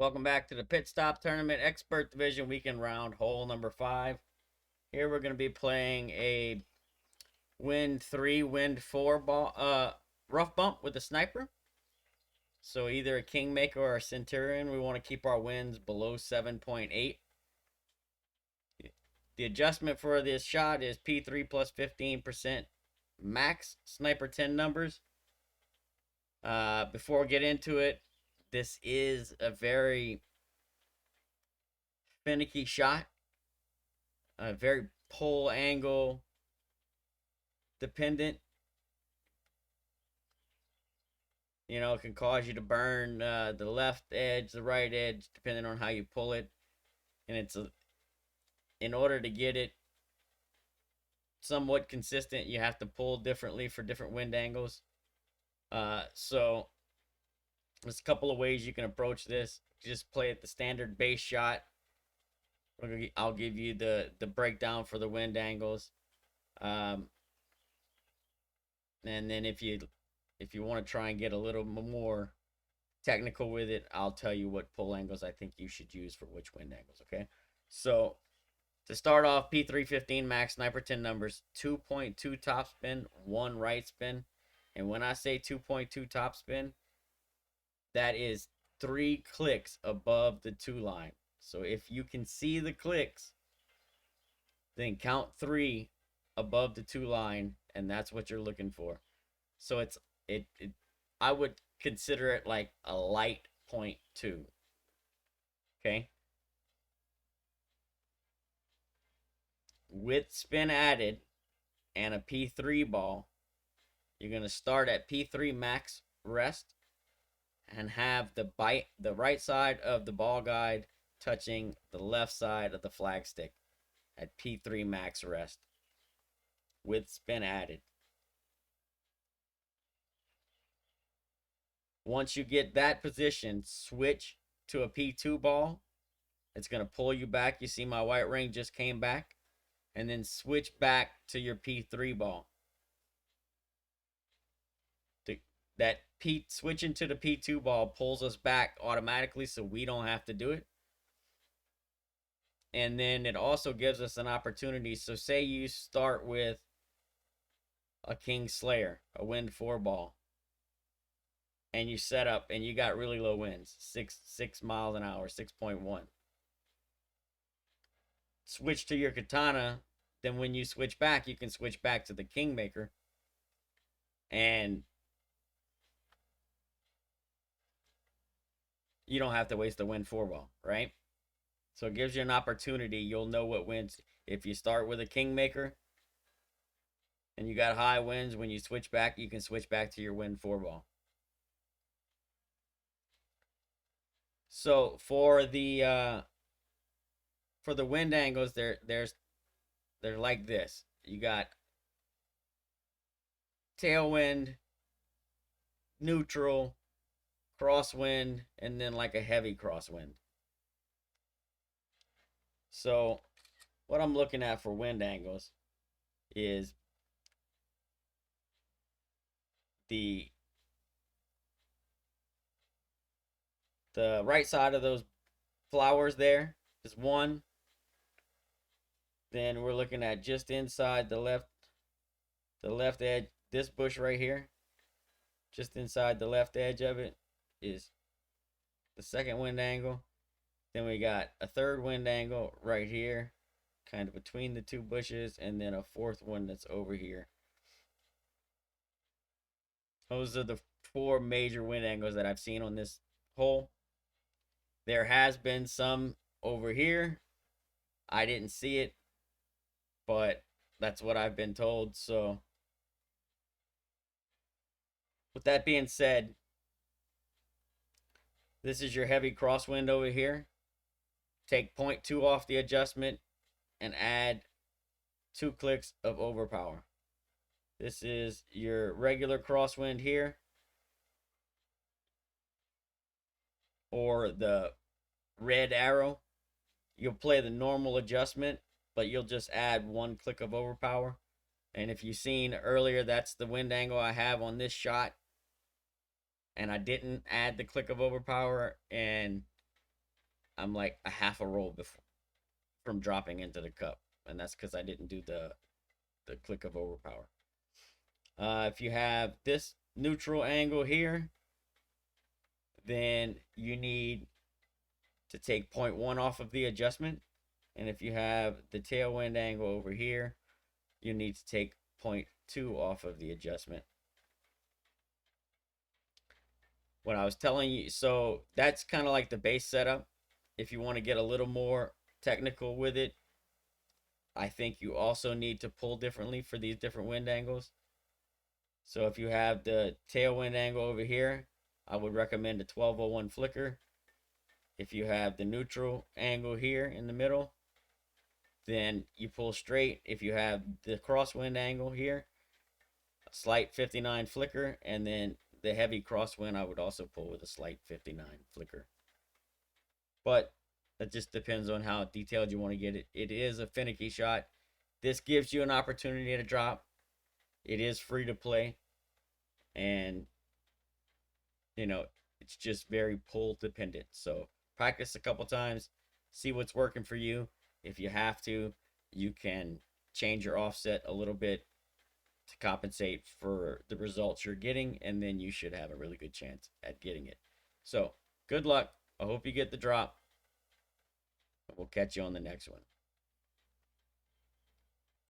Welcome back to the Pit Stop Tournament Expert Division Weekend Round, hole number 5. Here we're going to be playing a wind 3, wind 4 ball, rough bump with a sniper. So either a Kingmaker or a Centurion. We want to keep our winds below 7.8. The adjustment for this shot is P3 plus 15% max sniper 10 numbers. Before we get into it, this is a very finicky shot, a very pull angle dependent. It can cause you to burn the left edge, the right edge, depending on how you pull it. And in order to get it somewhat consistent, you have to pull differently for different wind angles. So there's a couple of ways you can approach this. Just play it the standard base shot. I'll give you the breakdown for the wind angles. And then if you want to try and get a little more technical with it, I'll tell you what pull angles I think you should use for which wind angles, okay? So to start off, P315 max sniper 10 numbers, 2.2 top spin, 1 right spin. And when I say 2.2 top spin, that is 3 clicks above the 2 line. So if you can see the clicks, then count 3 above the 2 line, and that's what you're looking for. So I would consider it like a light 0.2. Okay? With spin added and a P3 ball, you're going to start at P3 max rest and have the right side of the ball guide touching the left side of the flag stick at P3 max rest with spin added. Once you get that position, switch to a P2 ball. It's going to pull you back. You see my white ring just came back. And then switch back to your P3 ball. Switching to the P2 ball pulls us back automatically, so we don't have to do it. And then it also gives us an opportunity. So say you start with a King Slayer, a wind 4 ball, and you set up and you got really low winds, 6 miles an hour, 6.1. Switch to your Katana. Then when you switch back, you can switch back to the Kingmaker, and you don't have to waste the wind 4 ball, right? So it gives you an opportunity. You'll know what winds. If you start with a Kingmaker and you got high winds, when you switch back, you can switch back to your wind 4 ball. So for the wind angles, they're like this. You got tailwind, neutral, crosswind, and then like a heavy crosswind. So what I'm looking at for wind angles is the right side of those flowers there is 1. Then we're looking at just inside the left edge, this bush right here, just inside the left edge of it is the second wind angle. Then we got a third wind angle right here, kind of between the 2 bushes, and then a 4th one that's over here. Those are the 4 major wind angles that I've seen on this hole. There has been some over here. I didn't see it, but that's what I've been told. So with that being said, this is your heavy crosswind over here. Take 0.2 off the adjustment and add 2 clicks of overpower. This is your regular crosswind here, or the red arrow. You'll play the normal adjustment, but you'll just add 1 click of overpower. And if you've seen earlier, that's the wind angle I have on this shot. And I didn't add the click of overpower, and I'm like a half a roll before from dropping into the cup, and that's because I didn't do the click of overpower. If you have this neutral angle here, then you need to take 0.1 off of the adjustment. And if you have the tailwind angle over here, you need to take 0.2 off of the adjustment. What I was telling you, so that's kind of like the base setup. If you want to get a little more technical with it, I think you also need to pull differently for these different wind angles. So if you have the tailwind angle over here, I would recommend a 1201 flicker. If you have the neutral angle here in the middle, then you pull straight. If you have the crosswind angle here, a slight 59 flicker, and then the heavy crosswind I would also pull with a slight 59 flicker. But that just depends on how detailed you want to get it. It is a finicky shot. This gives you an opportunity to drop. It is free to play, and you know, it's just very pull dependent. So practice a couple times, see what's working for you. If you have to, you can change your offset a little bit to compensate for the results you're getting, and then you should have a really good chance at getting it. So good luck. I hope you get the drop. We'll catch you on the next one.